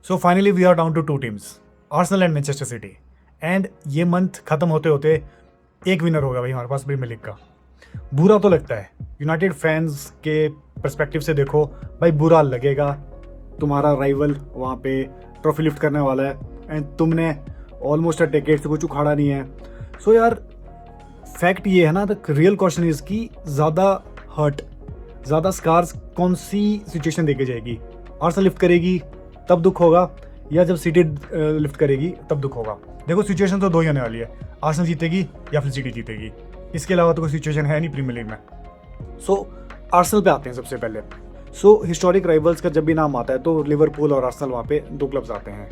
So finally we are down to 2 teams, Arsenal and Manchester City. And ये month खत्म होते होते एक विनर होगा भाई हमारे पास प्रीमियर लीग का। बुरा तो लगता है, यूनाइटेड फैंस के पर्सपेक्टिव से देखो भाई, बुरा लगेगा। तुम्हारा राइवल वहाँ पे ट्रॉफी लिफ्ट करने वाला है एंड तुमने ऑलमोस्ट डेकेड से कुछ उखाड़ा नहीं है। सो यार फैक्ट ये है ना, द रियल क्वेश्चन इज कि ज़्यादा हर्ट, ज़्यादा स्कार्स कौन सी सिचुएशन देके जाएगी? आर्सेनल लिफ्ट करेगी तब दुख होगा, या जब सिटी लिफ्ट करेगी तब दुख होगा? देखो सिचुएशन तो दो ही होने वाली है, आर्सेनल जीतेगी या फिर सिटी जीतेगी। इसके अलावा तो कोई सिचुएशन है नहीं प्रीमियर लीग में। सो आर्सेनल पे आते हैं सबसे पहले। सो हिस्टोरिक राइवल्स का जब भी नाम आता है तो लिवरपूल और आर्सेनल वहाँ पे दो क्लब्स आते हैं।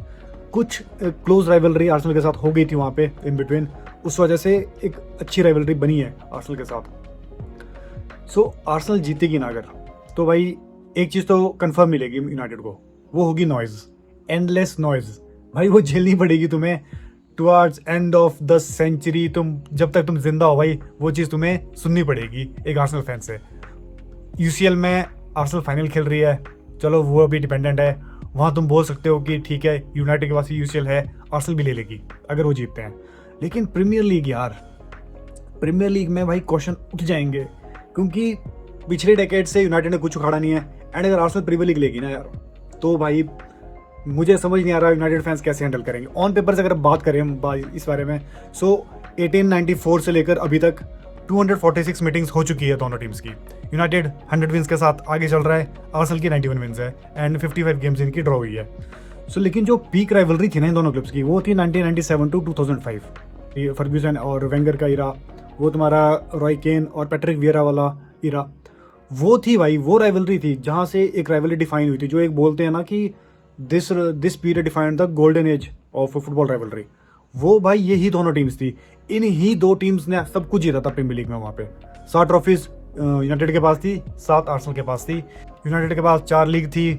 कुछ क्लोज राइवलरी आर्सेनल के साथ हो गई थी वहाँ पे इन बिटवीन, उस वजह से एक अच्छी राइवलरी बनी है आर्सेनल के साथ। सो आर्सेनल जीतेगी ना अगर, तो भाई एक चीज़ तो कंफर्म मिलेगी यूनाइटेड को, वो होगी नॉइज़, एंडलेस नॉइज़। भाई वो झेलनी पड़ेगी तुम्हें towards end of the century. तुम जब तक तुम जिंदा हो भाई वो चीज़ तुम्हें सुननी पड़ेगी एक आर्सेनल फैन से। यूसीएल में आर्सेनल फाइनल खेल रही है, चलो वो अभी डिपेंडेंट है, वहाँ तुम बोल सकते हो कि ठीक है यूनाइटेड के पास यूसीएल है, आर्सेनल भी ले लेगी अगर वो जीतते हैं। लेकिन प्रीमियर लीग यार, प्रीमियर लीग में भाई क्वेश्चन उठ जाएंगे, क्योंकि पिछले डेकेड से यूनाइटेड ने कुछ उखाड़ा नहीं है। एंड अगर आर्सेनल प्रीमियर लीग लेगी ना यार, तो भाई मुझे समझ नहीं आ रहा यूनाइटेड फैंस कैसे हैंडल करेंगे। ऑन पेपर से अगर बात करें हम इस बारे में, सो 1894 से लेकर अभी तक 246 मीटिंग्स हो चुकी है दोनों टीम्स की। यूनाइटेड 100 विंस के साथ आगे चल रहा है, आर्सेनल की 91 विंस है एंड 55 गेम्स इनकी ड्रॉ हुई है। सो लेकिन जो पीक राइवलरी थी ना इन दोनों क्लब्स की, वो थी 1997 टू 2005, फर्ग्यूसन और वेंगर का इरा, वो तुम्हारा रॉय केन और पैट्रिक वियरा वाला इरा, वो थी भाई, वो राइवलरी थी जहाँ से एक राइवलरी डिफाइन हुई थी। जो एक बोलते हैं ना कि this period defined the golden age of football rivalry, वो भाई यही दोनों टीम्स थी। इन ही दो टीम्स ने सब कुछ जीता था प्रीमियर लीग में। वहाँ पे 7 ट्रॉफीज यूनाइटेड के पास थी, 7 आर्सेनल के पास थी। यूनाइटेड के पास 4 लीग थी,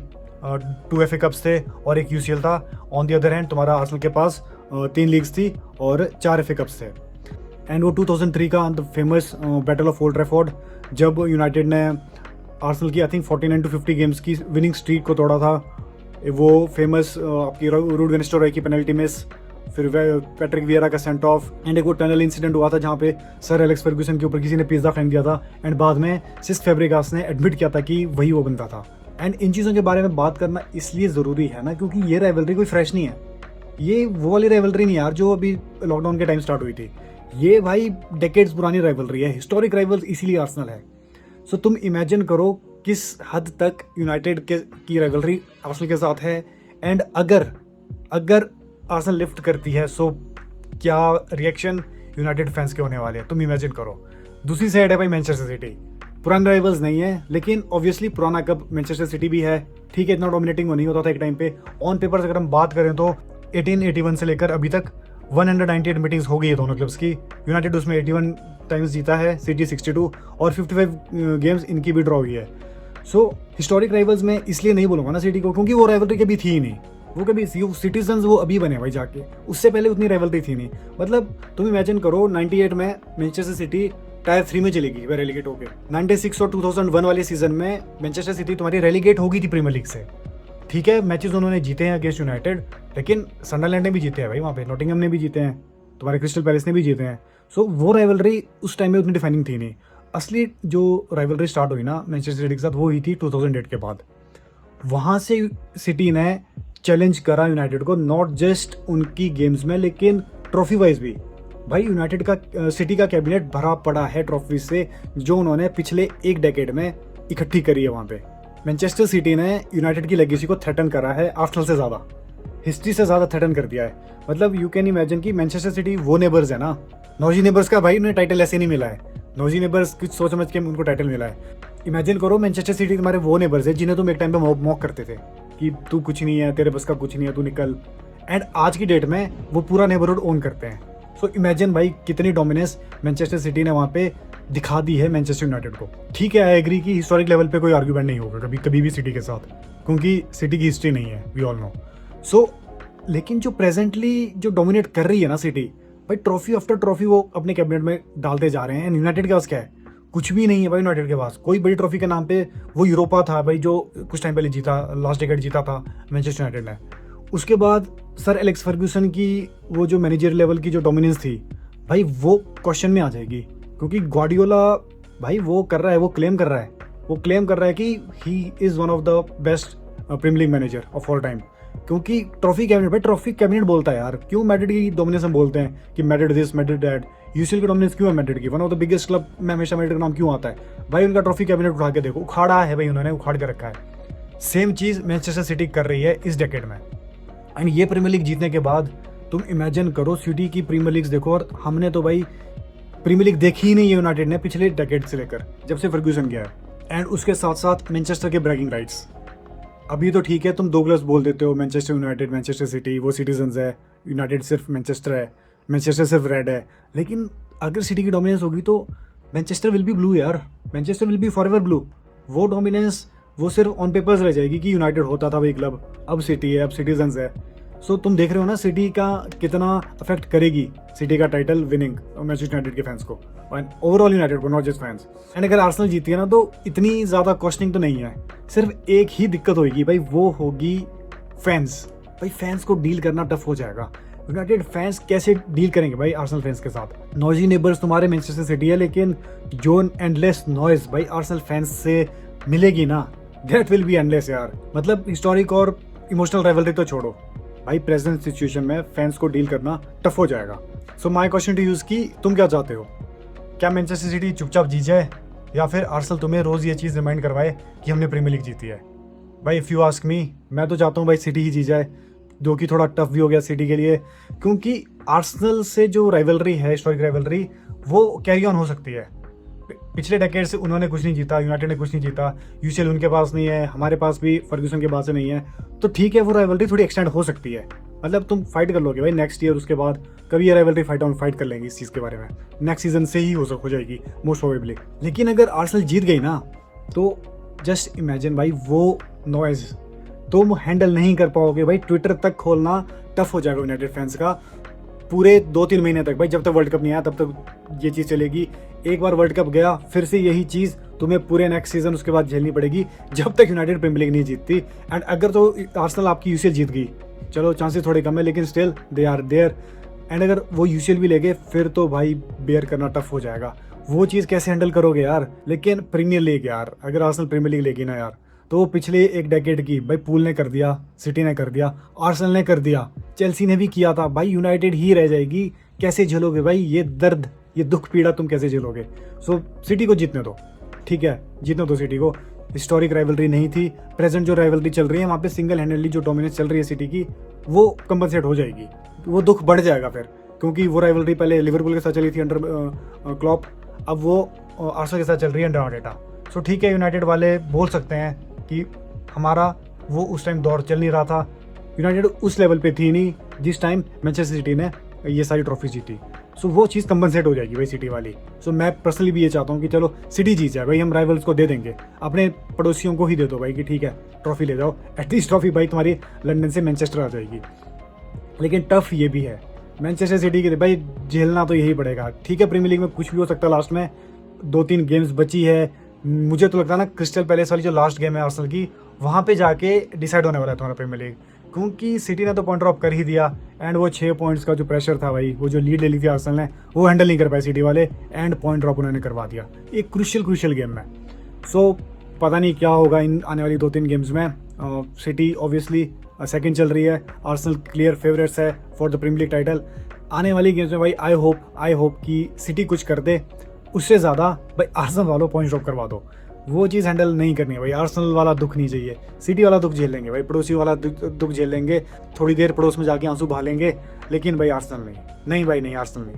2 FA कप्स थे और एक UCL था। ऑन द अदर हैंड तुम्हारा आर्सेनल के पास 3 लीग्स थी और 4 FA कप्स थे। एंड वो 2003 का the famous battle of old Trafford, जब यूनाइटेड ने आर्सेनल की आई थिंक 49 टू 50 गेम्स की विनिंग स्ट्रीक को तोड़ा था। वो फेमस आपकी रूड वेन निस्टेलरॉय की पेनल्टी मिस, फिर पैट्रिक वियरा का सेंट ऑफ, एंड एक वो टनल इंसिडेंट हुआ था जहाँ पे सर एलेक्स फर्ग्यूसन के ऊपर किसी ने पिज्जा फेंक दिया था एंड बाद में सिस्क फैब्रिगास ने एडमिट किया था कि वही वो बंदा था। एंड इन चीज़ों के बारे में बात करना इसलिए ज़रूरी है ना, क्योंकि ये राइवलरी कोई फ्रेश नहीं है। ये वो वाली राइवलरी नहीं यार जो अभी लॉकडाउन के टाइम स्टार्ट हुई थी। ये भाई डेकेड्स पुरानी राइवलरी है, हिस्टोरिक राइवल्स इसीलिए आर्सेनल है। सो तुम इमेजिन करो किस हद तक यूनाइटेड की राइवलरी आर्सेनल के साथ है। एंड अगर आर्सेनल लिफ्ट करती है, सो क्या रिएक्शन यूनाइटेड फैंस के होने वाले हैं तुम इमेजिन करो। दूसरी साइड है भाई मैनचेस्टर सिटी, पुराने राइवल्स नहीं है, लेकिन ऑब्वियसली पुराना कप मैनचेस्टर सिटी भी है। ठीक है, इतना डोमिनेटिंग नहीं होता था एक टाइम पे। ऑन पेपर अगर हम बात करें तो 1881 से लेकर अभी तक 198 मीटिंग्स हो गई है दोनों क्लब्स की। यूनाइटेड उसमें 81 टाइम्स जीता है, सिटी 62, और 55 गेम्स इनकी भी ड्रॉ हुई है। सो हिस्टोरिक राइवल्स में इसलिए नहीं बोलूँगा ना सिटी को, क्योंकि वो राइवलरी कभी थी ही नहीं। वो कभी सिटीजन्स वो अभी बने भाई जाके, उससे पहले उतनी राइवलरी थी नहीं। मतलब तुम इमेजिन करो 98 में मैनचेस्टर सिटी टायर 3 में चली गई रेलीगेट होकर। 96 और 2001 वाले सीजन में मैनचेस्टर सिटी तुम्हारी रेलीगेट हो गई थी प्रीमियर लीग से। ठीक है, मैचेस उन्होंने जीते हैं अगेंस्ट यूनाइटेड, लेकिन सनडरलैंड ने भी जीते हैं भाई वहाँ पे, नॉटिंघम ने भी जीते हैं, तुम्हारे क्रिस्टल पैलेस ने भी जीते हैं। सो वो राइवलरी उस टाइम में उतनी डिफाइनिंग थी नहीं। असली जो राइवलरी स्टार्ट हुई ना मैनचेस्टर सिटी के साथ, वो हुई थी 2008 के बाद। वहाँ से सिटी ने चैलेंज करा यूनाइटेड को, नॉट जस्ट उनकी गेम्स में लेकिन ट्रॉफी वाइज भी। भाई यूनाइटेड का सिटी का कैबिनेट भरा पड़ा है ट्रॉफी से, जो उन्होंने पिछले एक डेकेड में इकट्ठी करी है वहाँ पे। मैनचेस्टर सिटी ने यूनाइटेड की लेगेसी को थ्रेटन करा है आर्सेनल से ज़्यादा, हिस्ट्री से ज़्यादा थ्रेटन कर दिया है। मतलब यू कैन इमेजिन कि मैनचेस्टर सिटी वो नेबर्स है ना, नॉजी नेबर्स का भाई उन्हें टाइटल ऐसे नहीं मिला है। नॉजी नेबर्स कुछ सोच समझ के उनको टाइटल मिला है। इमेजिन करो मैनचेस्टर सिटी तुम्हारे वो नेबर्स है जिन्हें तुम एक टाइम पे मॉक करते थे कि तू कुछ नहीं है, तेरे बस का कुछ नहीं है, तू निकल। एंड आज की डेट में वो पूरा नेबरहुड ओन करते हैं। सो इमेजिन भाई कितनी डोमिनेंस मैनचेस्टर सिटी ने वहाँ पे दिखा दी है मैनचेस्टर यूनाइटेड को। ठीक है, आई एग्री कि हिस्टोरिक लेवल पे कोई आर्ग्यूमेंट नहीं होगा कभी भी सिटी के साथ, क्योंकि सिटी की हिस्ट्री नहीं है, वी ऑल नो। सो लेकिन जो प्रेजेंटली जो डोमिनेट कर रही है ना सिटी, भाई ट्रॉफी आफ्टर ट्रॉफी वो अपने कैबिनेट में डालते जा रहे हैं। यूनाइटेड के पास क्या है? कुछ भी नहीं है भाई यूनाइटेड के पास। कोई बड़ी ट्रॉफी के नाम पे वो यूरोपा था भाई, जो कुछ टाइम पहले जीता, लास्ट डेकेड जीता था मैनचेस्टर यूनाइटेड ने, उसके बाद सर एलेक्स फर्ग्यूसन की वो जो मैनेजर लेवल की जो डोमिनेंस थी भाई, वो क्वेश्चन में आ जाएगी, क्योंकि ग्वार्डियोला भाई वो कर रहा है, वो क्लेम कर रहा है कि he is one of the best Premier League manager of all time. क्योंकि ट्रॉफी कैबिनेट, भाई ट्रॉफी कैबिनेट बोलता है यार, क्यों मैड्रिड की डोमिनेंस हम बोलते हैं कि Madrid this Madrid that, UCL की डोमिनेंस क्यों है मैड्रिड की, one of the biggest club में हमेशा मैड्रिड का नाम क्यों आता है? भाई उनका ट्रॉफी कैबिनेट उठा के देखो, उखाड़ा है भाई, उन्होंने उखाड़ के रखा है। सेम चीज़ मैनचेस्टर सिटी कर रही है इस डेकेड में। एंड ये प्रीमियर लीग जीतने के बाद तुम इमेजिन करो सिटी की प्रीमियर लीग्स देखो, और हमने तो भाई प्रीमियर लीग देखी ही नहीं है यूनाइटेड ने पिछले डेकेड से लेकर जब से फर्ग्यूसन गया है। एंड उसके साथ साथ मैनचेस्टर के ब्रैगिंग राइट्स, अभी तो ठीक है तुम दो ग्लव्स बोल देते हो, मैनचेस्टर यूनाइटेड, मैनचेस्टर सिटी, वो सिटीजन्स है, यूनाइटेड सिर्फ मैनचेस्टर है, मैनचेस्टर सिर्फ रेड है। लेकिन अगर सिटी की डोमिनेंस होगी तो मैनचेस्टर विल बी ब्लू यार, Manchester will be forever blue. वो डोमिनेंस वो सिर्फ ऑन पेपर्स रह जाएगी कि यूनाइटेड होता था भाई क्लब, अब सिटी है, अब सिटीजन्स है। सो तुम देख रहे हो ना सिटी का कितना अफेक्ट करेगी सिटी का टाइटल विनिंग मैनचेस्टर यूनाइटेड के फैंस को, एंड ओवरऑल यूनाइटेड को, नॉट जस्ट फैंस। एंड अगर आर्सेनल जीती है ना तो इतनी ज़्यादा क्वेश्चनिंग तो नहीं है, सिर्फ एक ही दिक्कत होगी भाई, वो होगी फैंस। भाई फैंस को डील करना टफ हो जाएगा। यूनाइटेड फैंस कैसे डील करेंगे भाई आर्सेनल फैंस के साथ? नॉइजी नेबर्स तुम्हारे मैनचेस्टर सिटी है, लेकिन जो एंडलेस नॉइज भाई आर्सेनल फैंस से मिलेगी ना, दैट विल बी एंडलेस यार। मतलब हिस्टोरिक और इमोशनल राइवलरी तो छोड़ो भाई, प्रेजेंट सिचुएशन में फैंस को डील करना टफ हो जाएगा। So my question to you's की तुम क्या चाहते हो? क्या मैनचेस्टर सिटी चुपचाप जीत जाए, या फिर आर्सेनल तुम्हें रोज ये चीज़ रिमाइंड करवाए कि हमने प्रीमियर लीग जीती है? भाई इफ़ यू आस्क मी, मैं तो चाहता हूँ भाई सिटी ही जीत जाए, जो कि थोड़ा टफ भी हो गया सिटी के लिए, क्योंकि आर्सेनल से जो राइवलरी है, हिस्टोरिक राइवलरी, वो कैरी ऑन हो सकती है। पिछले डेकेड से उन्होंने कुछ नहीं जीता, यूनाइटेड ने कुछ नहीं जीता, यूसीएल उनके पास नहीं है, हमारे पास भी फर्ग्यूसन के बाद से नहीं है, तो ठीक है वो राइवलरी थोड़ी एक्सटेंड हो सकती है। मतलब तुम फाइट कर लोगे भाई नेक्स्ट ईयर, उसके बाद कभी ये राइवलरी फाइट कर लेंगे इस चीज़ के बारे में, नेक्स्ट सीजन से ही हो जाएगी मोस्ट प्रोबेबली। लेकिन अगर आर्सेनल जीत गई ना, तो जस्ट इमेजिन भाई वो नॉइज तुम हैंडल नहीं कर पाओगे भाई, ट्विटर तक खोलना टफ हो जाएगा यूनाइटेड फैंस का पूरे 2-3 महीने तक भाई, जब तक वर्ल्ड कप नहीं आया तब तक ये चीज़ चलेगी। एक बार वर्ल्ड कप गया फिर से यही चीज़ तुम्हें पूरे नेक्स्ट सीजन उसके बाद झेलनी पड़ेगी, जब तक यूनाइटेड प्रीमियर लीग नहीं जीतती। एंड अगर तो आर्सेनल आपकी यूसीएल जीत गई, चलो चांसेस थोड़े कम है, लेकिन still they are there. And अगर वो यूसीएल भी ले गए फिर तो भाई बेयर करना टफ हो जाएगा, वो चीज़ कैसे हैंडल करोगे यार? लेकिन प्रीमियर लीग यार, अगर आर्सेनल प्रीमियर लीग लेगी ना यार, तो पिछले एक डेकेड की भाई पूल ने कर दिया, सिटी ने कर दिया, आर्सेनल ने कर दिया, चेल्सी ने भी किया था भाई, यूनाइटेड ही रह जाएगी। कैसे झेलोगे भाई ये दर्द, ये दुख पीड़ा तुम कैसे झेलोगे? सो सिटी को जीतने दो, ठीक है, जीतने दो सिटी को। हिस्टोरिक राइवलरी नहीं थी, प्रेजेंट जो राइवलरी चल रही है वहाँ पे सिंगल हैंडेडली जो डोमिनेंस चल रही है सिटी की, वो कंपनसेट हो जाएगी, वो दुख बढ़ जाएगा फिर, क्योंकि वो राइवलरी पहले लिवरपूल के साथ चली थी अंडर क्लॉप, अब वो आर्सेनल के साथ चल रही है अंडर आर्टेटा। सो ठीक है, यूनाइटेड वाले बोल सकते हैं कि हमारा वो उस टाइम दौर चल नहीं रहा था, यूनाइटेड उस लेवल पे थी नहीं जिस टाइम मैनचेस्टर सिटी ने ये सारी ट्रॉफी जीती। सो वो चीज़ कंपनसेट हो जाएगी भाई सिटी वाली। सो मैं पर्सनली भी ये चाहता हूँ कि चलो सिटी जीत जाए भाई, हम राइवल्स को दे देंगे, अपने पड़ोसियों को ही दे दो भाई कि ठीक है ट्रॉफी ले जाओ, एटलीस्ट ट्रॉफी भाई तुम्हारी लंदन से मैनचेस्टर आ जाएगी। लेकिन टफ ये भी है मैनचेस्टर सिटी के भाई, झेलना तो यही पड़ेगा। ठीक है प्रीमियर लीग में कुछ भी हो सकता है, लास्ट में 2-3 गेम्स बची है, मुझे तो लगता है ना क्रिस्टल पैलेस वाली जो लास्ट गेम है आर्सेनल की, वहाँ पे जाके डिसाइड होने वाला है तुम्हारा प्रीमियर लीग, क्योंकि सिटी ने तो पॉइंट ड्रॉप कर ही दिया। एंड वो 6 पॉइंट्स का जो प्रेशर था भाई, वो जो लीड ले ली थी आर्सेनल ने, वो हैंडल नहीं कर पाए सिटी वाले, एंड पॉइंट ड्रॉप उन्होंने करवा दिया एक क्रूशियल गेम में। सो पता नहीं क्या होगा इन आने वाली 2-3 गेम्स में। सिटी ऑब्वियसली सेकंड चल रही है, आर्सेनल क्लियर फेवरेट्स है for the Premier League title. आने वाली गेम्स में भाई आई होप कि सिटी कुछ कर दे, उससे ज़्यादा भाई आर्सेनल वालों पॉइंट ड्रॉप करवा दो, वो चीज़ हैंडल नहीं करनी है भाई। आर्सेनल वाला दुख नहीं चाहिए, सिटी वाला दुख झेल लेंगे भाई, पड़ोसी वाला दुख झेल लेंगे, थोड़ी देर पड़ोस में जाके आंसू बहा लेंगे, लेकिन भाई आर्सेनल नहीं भाई, नहीं आर्सेनल नहीं।